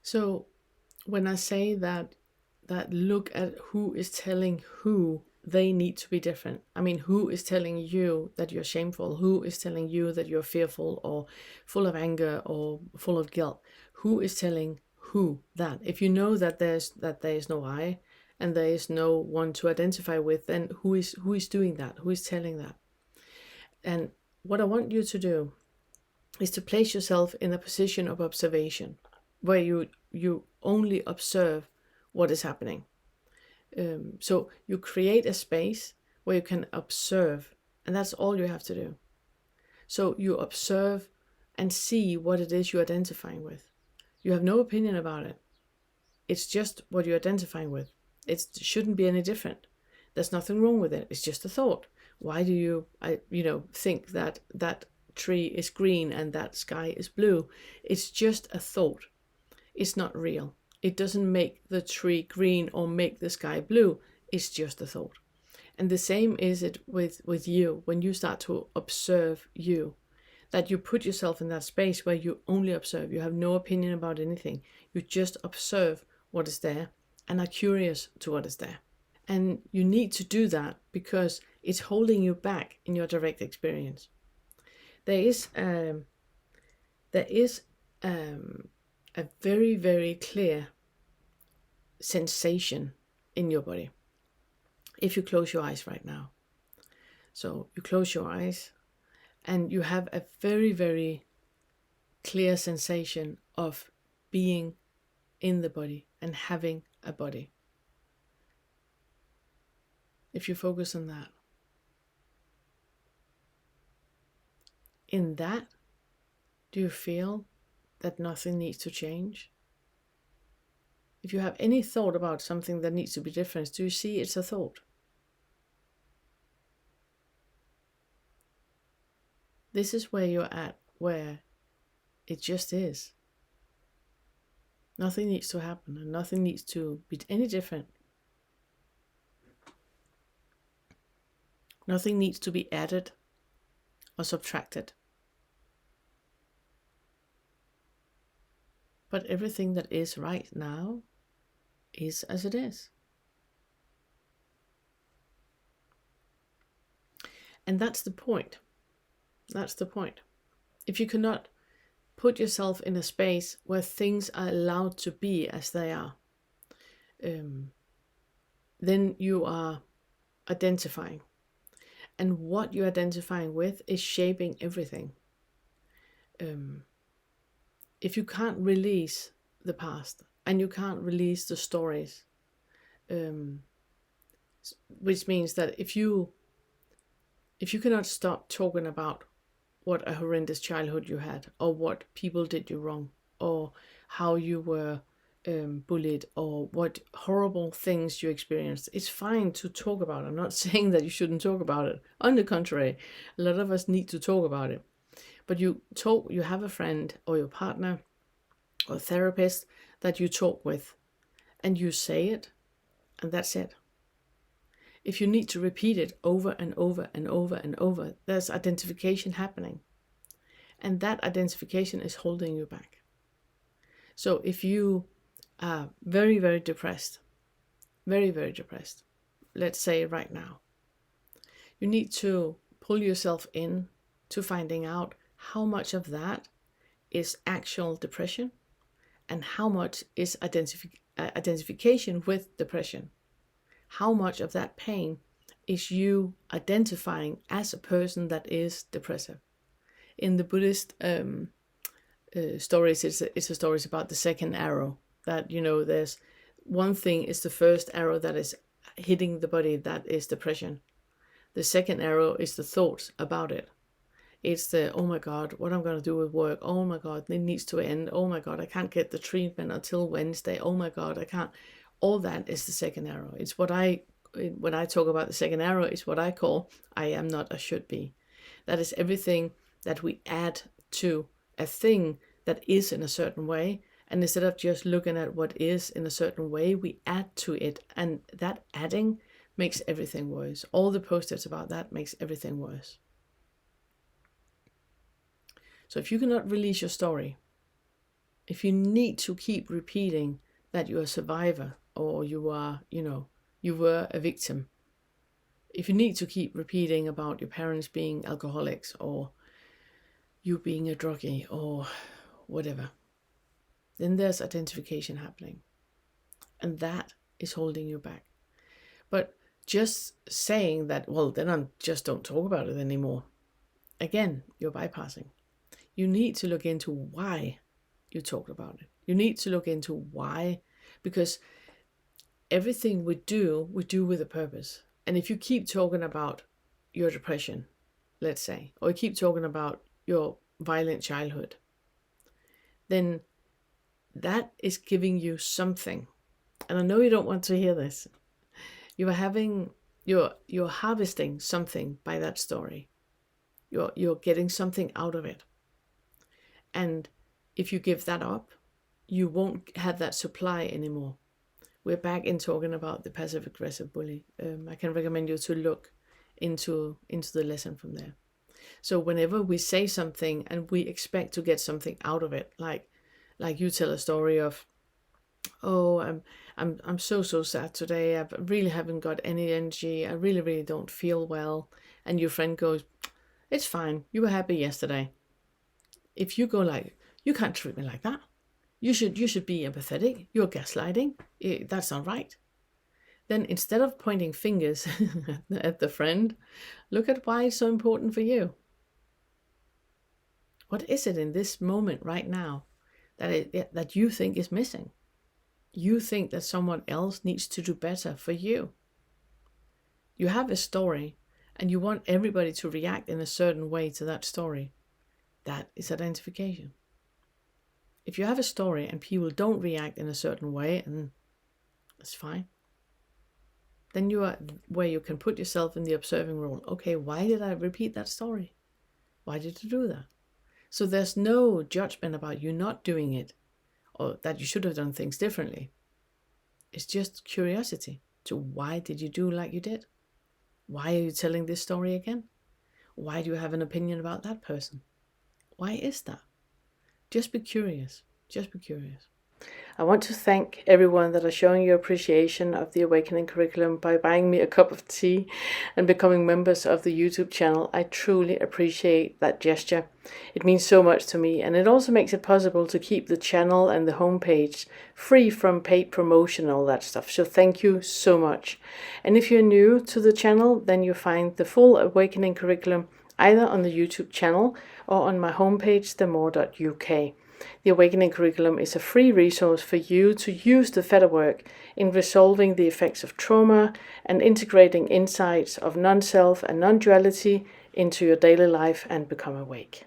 So when I say that look at who is telling who they need to be different. I mean, who is telling you that you're shameful? Who is telling you that you're fearful or full of anger or full of guilt? Who is telling who that? If you know that there is no I and there is no one to identify with, then who is doing that? Who is telling that? And what I want you to do is to place yourself in a position of observation where you only observe what is happening. So you create a space where you can observe, and that's all you have to do. So you observe and see what it is you're identifying with. You have no opinion about it. It's just what you're identifying with. It shouldn't be any different. There's nothing wrong with it. It's just a thought. Why do you, think that that tree is green and that sky is blue? It's just a thought. It's not real. It doesn't make the tree green or make the sky blue. It's just a thought. And the same is it with you when you start to observe you. That you put yourself in that space where you only observe. You have no opinion about anything. You just observe what is there and are curious to what is there. And you need to do that because it's holding you back in your direct experience. There is a very, very clear sensation in your body if you close your eyes right now. So you close your eyes and you have a very, very clear sensation of being in the body and having a body. If you focus on that, in that, do you feel that nothing needs to change? If you have any thought about something that needs to be different, do you see it's a thought? This is where you're at, where it just is. Nothing needs to happen and nothing needs to be any different. Nothing needs to be added or subtracted. But everything that is right now is as it is. And that's the point. That's the point. If you cannot put yourself in a space where things are allowed to be as they are, then you are identifying. And what you're identifying with is shaping everything. If you can't release the past and you can't release the stories, which means that if you cannot stop talking about what a horrendous childhood you had, or what people did you wrong, or how you were bullied, or what horrible things you experienced, it's fine to talk about it. I'm not saying that you shouldn't talk about it. On the contrary, a lot of us need to talk about it. But you have a friend or your partner or therapist that you talk with, and you say it, and that's it. If you need to repeat it over and over and over and over, there's identification happening. And that identification is holding you back. So if you are very, very depressed, very, very depressed, let's say right now, you need to pull yourself in to finding out how much of that is actual depression and how much is identification with depression. How much of that pain is you identifying as a person that is depressive? In the Buddhist stories, it's a stories about the second arrow. That, there's one thing is the first arrow that is hitting the body, that is depression. The second arrow is the thoughts about it. It's the, oh my God, what I'm going to do with work. Oh my God, it needs to end. Oh my God, I can't get the treatment until Wednesday. Oh my God, I can't. All that is the second arrow. It's when I talk about the second arrow, it's what I call I am not a should be. That is everything that we add to a thing that is in a certain way. And instead of just looking at what is in a certain way, we add to it. And that adding makes everything worse. All the post-its about that makes everything worse. So if you cannot release your story, if you need to keep repeating that you're a survivor or you are, you were a victim, if you need to keep repeating about your parents being alcoholics or you being a druggie or whatever, then there's identification happening. And that is holding you back. But just saying that, well, then I just don't talk about it anymore. Again, you're bypassing. You need to look into why you talked about it. You need to look into why, because everything we do with a purpose. And if you keep talking about your depression, let's say, or you keep talking about your violent childhood, then that is giving you something. And I know you don't want to hear this. You're harvesting something by that story. You're getting something out of it. And if you give that up, you won't have that supply anymore. We're back in talking about the passive aggressive bully. I can recommend you to look into the lesson from there. So whenever we say something and we expect to get something out of it, like you tell a story of, oh, I'm so sad today. I really haven't got any energy. I really don't feel well. And your friend goes, it's fine. You were happy yesterday. If you go like, you can't treat me like that. You should be empathetic. You're gaslighting. That's not right. Then instead of pointing fingers at the friend, look at why it's so important for you. What is it in this moment right now that you think is missing? You think that someone else needs to do better for you. You have a story and you want everybody to react in a certain way to that story. That is identification. If you have a story and people don't react in a certain way, and that's fine, then you are where you can put yourself in the observing role. Okay, why did I repeat that story? Why did you do that? So there's no judgment about you not doing it or that you should have done things differently. It's just curiosity to why did you do like you did? Why are you telling this story again? Why do you have an opinion about that person? Why is that? Just be curious. Just be curious. I want to thank everyone that are showing your appreciation of the Awakening curriculum by buying me a cup of tea and becoming members of the YouTube channel. I truly appreciate that gesture. It means so much to me, and it also makes it possible to keep the channel and the homepage free from paid promotion and all that stuff. So thank you so much. And if you're new to the channel, then you find the full Awakening curriculum either on the YouTube channel or on my homepage, themore.uk. The Awakening curriculum is a free resource for you to use the Fetter work in resolving the effects of trauma and integrating insights of non-self and non-duality into your daily life and become awake.